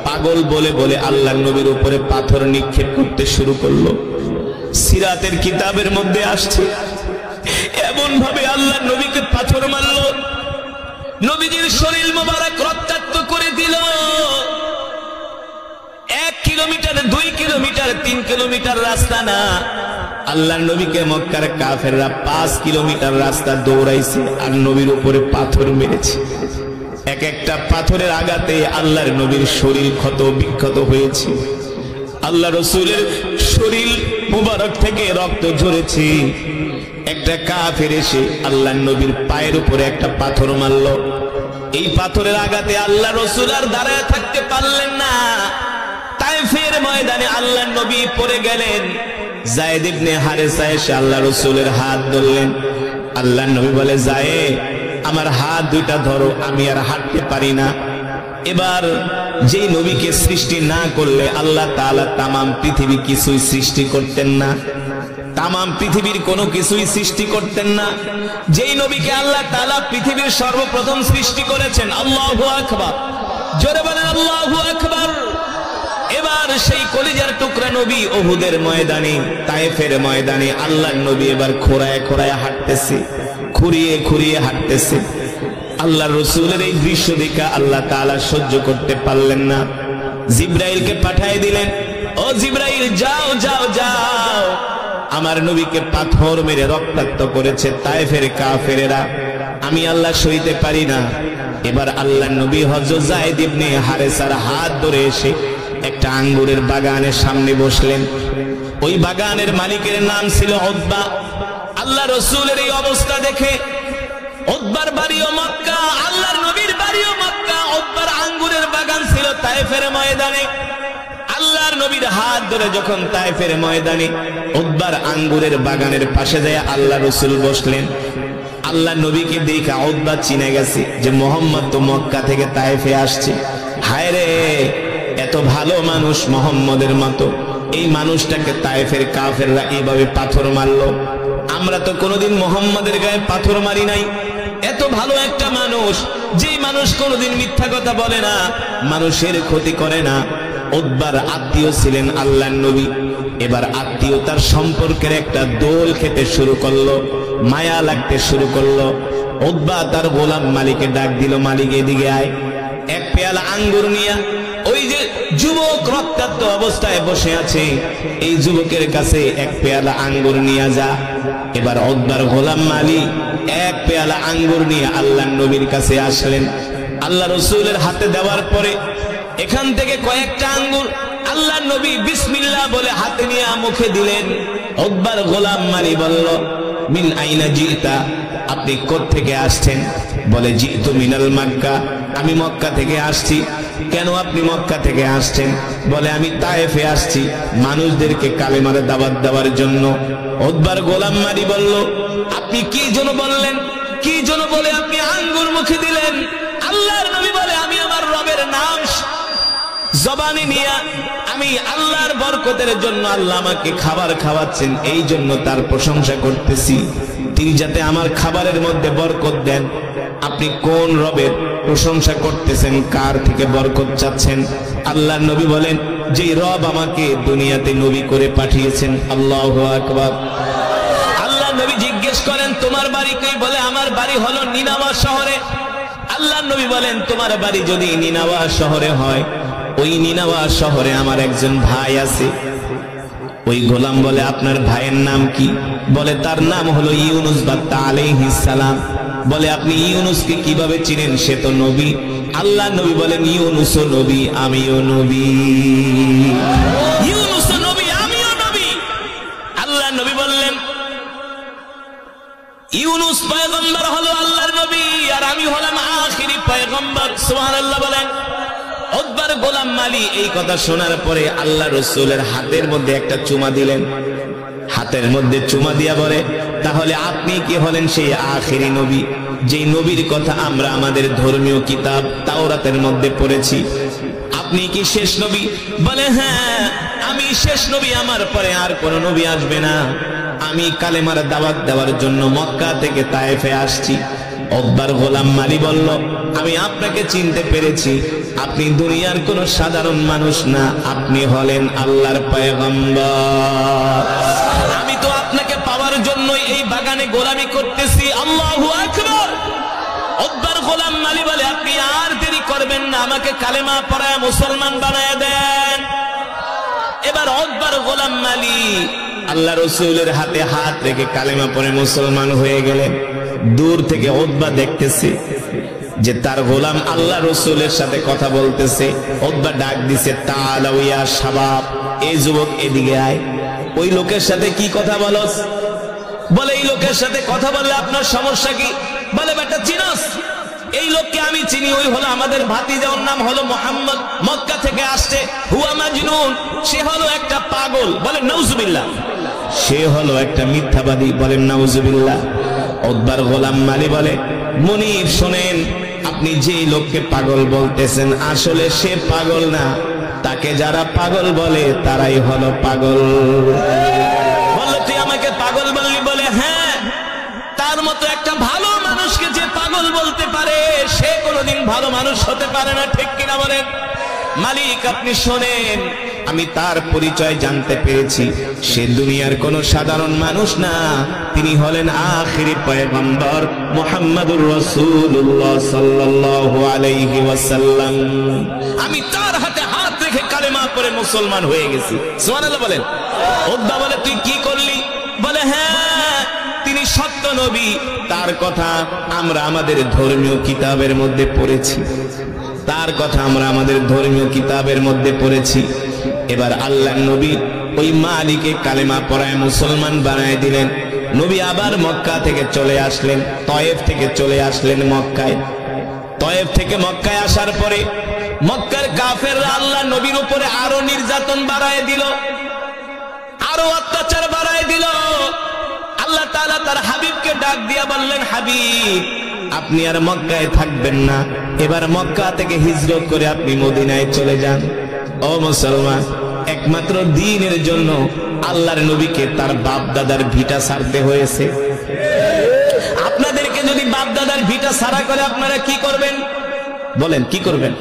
পাগল বলে বলে আল্লাহ নবীর উপরে পাথর নিক্ষেপ করতে শুরু করলো। সিরাতের কিতাবের মধ্যে আসছে এমন ভাবে আল্লাহ নবীকে পাথর মারল, নবীজির শরীর মোবারক রক্তাক্ত করে দিল। 1 কিলোমিটার, 2 কিলোমিটার, 3 কিলোমিটার রাস্তা না, আল্লাহ নবীকে মক্কার কাফেররা 5 কিলোমিটার রাস্তা দৌড়াইছে আর নবীর উপরে পাথর মেরেছে। এক একটা পাথরের আঘাতে আল্লাহর নবীর শরীর ক্ষত বিক্ষত হয়েছে। আল্লাহ রসুলের শরীর মুবারক থেকে রক্ত ঝরেছে। একটা কাফের এসে আল্লাহ নবীর পায়ের উপরে একটা পাথর মারল। এই পাথরের আঘাতে আল্লাহ রসুল আর দাঁড়ায় থাকতে পারলেন না। তায়েফের ময়দানে আল্লাহ নবী পড়ে গেলেন। যায়েদ ইবনে হারেসা এসে আল্লাহ রসুলের হাত ধরলেন। আল্লাহ নবী বলে, যায়েদ আমার হাত দুইটা ধরো, আমি আর হাঁটতে পারি না। এবার যেই নবীকে সৃষ্টি না করলে আল্লাহ তাআলা তামাম পৃথিবী কিছুই সৃষ্টি করতেন না, তামাম পৃথিবীর কোনো কিছুই সৃষ্টি করতেন না। যেই নবীকে আল্লাহ তাআলা পৃথিবীর সর্বপ্রথম সৃষ্টি করেছেন, আল্লাহু আকবার, জোরে বলেন আল্লাহু আকবার। এবার সেই কলিজার টুকরা নবী উহুদের ময়দানে, তায়েফের ময়দানে আল্লাহর নবী এবার খোঁড়ায় খোঁড়ায় হাঁটতেছে, খুঁড়িয়ে খুঁড়িয়ে হাঁটতেছে। আল্লাহ রসুলের এই দৃশ্য দেখে আল্লাহ তাআলা সহ্য করতে পারলেন না। জিব্রাইলকে পাঠিয়ে দিলেন, ও জিব্রাইল যাও যাও যাও, আমার নবীকে পাথর মেরে রক্তাক্ত করেছে তায়েফের কাফেরেরা, আমি আল্লাহ সইতে পারি না। এবার আল্লাহ নবী হযরত যায়েদ ইবনে হারেসার হাত ধরে এসে একটা আঙ্গুরের বাগানের সামনে বসলেন। ওই বাগানের মালিকের নাম ছিল উতবা। আল্লাহ রসুলের এই অবস্থা দেখে, উতবার বাড়িও মক্কা, আল্লাহর নবীর বাড়িও মক্কা, উতবার আঙ্গুরের বাগান ছিল তায়েফের ময়দানে। আল্লাহর নবীর হাত ধরে যখন তায়েফের ময়দানে উতবার আঙ্গুরের বাগানের পাশে যায় আল্লাহ রসুল বসলেন। আল্লাহ নবীকে দেখে উতবা চিনে গেছে যে মুহাম্মদ তো মক্কা থেকে তায়েফে আসছে। হায় রে, এত ভালো মানুষ মুহাম্মদের মতো, এই মানুষটাকে তায়েফের কাফেররা এইভাবে পাথর মারলো। আমরা তো কোনোদিন মুহাম্মদের গায়ে পাথর মারি নাই। এত ভালো একটা মানুষ, যেই মানুষ কোনোদিন মিথ্যা কথা বলে না, মানুষের ক্ষতি করে না। উতবার আত্মীয় ছিলেন আল্লাহর নবী। এবার আত্মীয়তার সম্পর্কের একটা দোল খেতে শুরু করলো, মায়া লাগতে শুরু করলো। উতবা তার গোলাম মালিকে ডাক দিল, মালিক এদিকে আয়, এক পেয়ালা আঙ্গুর নিয়া। ওই যে যুবক রক্তাক্ত অবস্থায় বসে আছে, এই যুবকের কাছে এক পেয়ালা আঙ্গুর নিয়ে যা। এবার উতবার গোলাম মালিক এক পেয়ালা আঙ্গুর নিয়ে আল্লাহর নবীর কাছে আসলেন। আল্লাহ রসুলের হাতে দেওয়ার পরে এখান থেকে কয়েকটা আঙ্গুর আল্লাহর নবী বিসমিল্লাহ বলে হাতে নিয়ে মুখে দিলেন। উতবার গোলাম মালিক বলল, মিন আইনা জিতা, আপনি কোত্থেকে আসছেন? বলে, জিতু মিনাল মক্কা, আমি মক্কা থেকে আসছি। কেন আপনি মক্কা থেকে আসছেন? বলে, আমি তায়েফে আসছি মানুষদেরকে কালেমার দাওয়াত দেওয়ার জন্য। উতবার গোলাম মালিক বলল, আপনি কি জন্য বললেন? কি জন্য বলে আপনি আঙ্গুর মুখে দিলেন? আল্লাহর নবী বলে, আমি আমার রবের নাম জবানে নিয়ে, আমি আল্লাহর বরকতের জন্য আল্লাহ আমাকে খাবার খাওয়াচ্ছেন, এই জন্য তার প্রশংসা করতেছি। তিনি যাতে আমার খাবারের মধ্যে বরকত দেন। আপনি কোন রবের প্রশংসা করতেছেন, কার থেকে বরকত চাচ্ছেন? আল্লাহর নবী বলেন, যে রব আমাকে দুনিয়াতে নবী করে পাঠিয়েছেন। আল্লাহু আকবার। আল্লাহর নবী জিজ্ঞেস করেন, তোমার বাড়ি কই? বলে, আমার বাড়ি হলো নিনাওয়া শহরে। আল্লাহর নবী বলেন, তোমার বাড়ি যদি নিনাওয়া শহরে হয়, ওই নিনাওয়া শহরে আমার একজন ভাই আছে। ওই গোলাম বলে, আপনার ভাইয়ের নাম কি? বলে, তার নাম হলো ইউনুস বাত্তা আলাইহিস সালাম। বলে, আপনি ইউনুসকে কিভাবে চিনেন? সে তো নবী। আল্লাহ নবী বলেন, ইউনুসও নবী, আমিও নবী। ইউনুসও নবী, আমিও নবী। আল্লাহ নবী বললেন, ইউনুস পয়গম্বর হলো আল্লাহর নবী, আর আমি হলাম আখিরি পয়গম্বর। সুবহানাল্লাহ বলেন। উতবার গোলাম মালি এই কথা শোনার পরে আল্লাহ রাসূলের হাতের মধ্যে একটা চুমা দিলেন। হাতের মধ্যে চুমা দিয়া বলে, তাহলে আপনি কি হলেন সেই আখিরি নবী, যেই নবীর কথা আমরা আমাদের ধর্মীয় কিতাব তাওরাতের মধ্যে পড়েছি? আপনি কি শেষ নবী? বলে, হ্যাঁ, আমি শেষ নবী, আমার পরে আর কোন নবী আসবে না। আমি কালেমার দাওয়াত দেওয়ার জন্য মক্কা থেকে তায়েফে আসছি। উতবার গোলাম মালি বলল, আমি আপনাকে চিনতে পেরেছি, আপনি দুনিয়ার কোন সাধারণ মানুষ না, আপনি হলেন আল্লাহর পয়গম্বর। আমি তো আপনাকে পাওয়ার জন্য এই বাগানে গোলামি করতেছি। আল্লাহু আকবার। উতবার গোলাম মালি বলে, আপনি আর দেরি করবেন না, আমাকে কালেমা পড়ায় মুসলমান বানায় দেন। এবার উতবার গোলাম মালি আল্লাহ রাসূলের হাতে হাত রেখে কালেমা পড়ে মুসলমান হয়ে গেলেন। দূর থেকে উতবা দেখতেছে যে তার গোলাম আল্লাহ রাসূলের সাথে কথা বলতেছে। উতবা ডাক দিছে, তাআলাউ ইয়া শাবাব, এই যুবক এদিকে আয়। ওই লোকের সাথে কি কথা বলস? বলে, এই লোকের সাথে কথা বললে আপনার সমস্যা কি? বলে, বেটা চিনস? এই লোককে আমি চিনি, ওই হলো আমাদের ভাতিজা, ওর নাম হলো মুহাম্মদ, মক্কা থেকে আসছে। হুয়া মাজনুন, সে হলো একটা পাগল। বলে, নাউজুবিল্লাহ। সে হলো একটা মিথ্যাবাদী। বলেন নাউজুবিল্লাহ। উতবার গোলাম মালি বলে, মুনির শোনেন, আপনি যে লোককে পাগল বলতেছেন আসলে সে পাগল না, তাকে যারা পাগল বলে তারাই হলো পাগল। বললো, তুই আমাকে পাগল বললি? বলে, হ্যাঁ, তার মতো একটা ভালো মানুষকে যে পাগল বলতে পারে সে কোনোদিন ভালো মানুষ হতে পারে না, ঠিক কিনা বলেন? মালিক, আপনি শোনেন, আমি তার পরিচয় জানতে পেরেছি, সে দুনিয়ার কোন সাধারণ মানুষ না, তিনি হলেন আখিরি পয়গম্বর মুহাম্মদুর রাসূলুল্লাহ সাল্লাল্লাহু আলাইহি ওয়াসাল্লাম। আমি তার হাতে হাত রেখে কালেমা পড়ে মুসলমান হয়ে গেছি। সুবহানাল্লাহ বলেন। উতবা বলে, তুই কি করলি? বলে, হ্যাঁ, তিনি সত্য নবী, তার কথা আমরা আমাদের ধর্মীয় কিতাবের মধ্যে পড়েছি, তার কথা আমরা আমাদের ধর্মীয় কিতাবের মধ্যে পড়েছি। এবার আল্লাহর নবী ওই মালিকে কালেমা পড়ায় মুসলমান বানায় দিলেন। নবী আবার মক্কা থেকে চলে আসলেন, তয়েফ থেকে চলে আসলেন মক্কায়। তয়েফ থেকে মক্কায় আসার পরে মক্কার কাফেররা আল্লাহ নবীর উপরে আরো নির্যাতন বাড়ায় দিল, আরো অত্যাচার বাড়ায় দিল। আল্লাহ তাআলা তার হাবিবকে ডাক দিয়া বললেন, হাবিব, আপনি আর মক্কায় থাকবেন না, এবার মক্কা থেকে হিজরত করে আপনি মদিনায় চলে যান। ও মুসলমান, একমাত্র দ্বীনের জন্য আল্লাহর নবীকে তার বাপ দাদার ভিটা ছাড়তে হয়েছে। আপনাদেরকে যদি বাপ দাদার ভিটা ছাড়া করে আপনারা কি করবেন? বলেন, কি করবেন?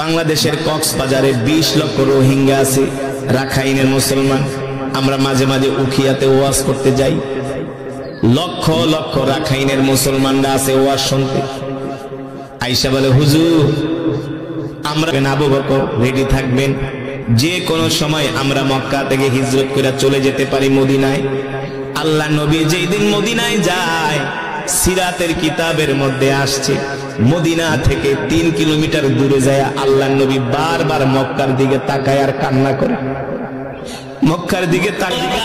বাংলাদেশের কক্সবাজারে 20 লক্ষ রোহিঙ্গা আছে, রাখাইনের মুসলমান। আমরা মাঝে মাঝে উখিয়াতে ওয়াজ করতে যাই, লক্ষ লক্ষ রাখাইনের মুসলমানরা আছে ওয়াজ শুনতে। আয়েশা বলে, হুজুর, আমরা আবু বকর রেডি থাকবেন, যে কোনো সময় আমরা মক্কা থেকে হিজরত করে চলে যেতে পারি মদিনায়। আল্লাহ নবী যেই দিন মদিনায় যায়, সিরাতের কিতাবের মধ্যে আসছে, মদিনা থেকে 3 কিলোমিটার দূরে যায় আল্লাহ নবী বারবার মক্কার দিকে তাকায় আর কান্না করে। মক্কার দিকে তাকিয়ে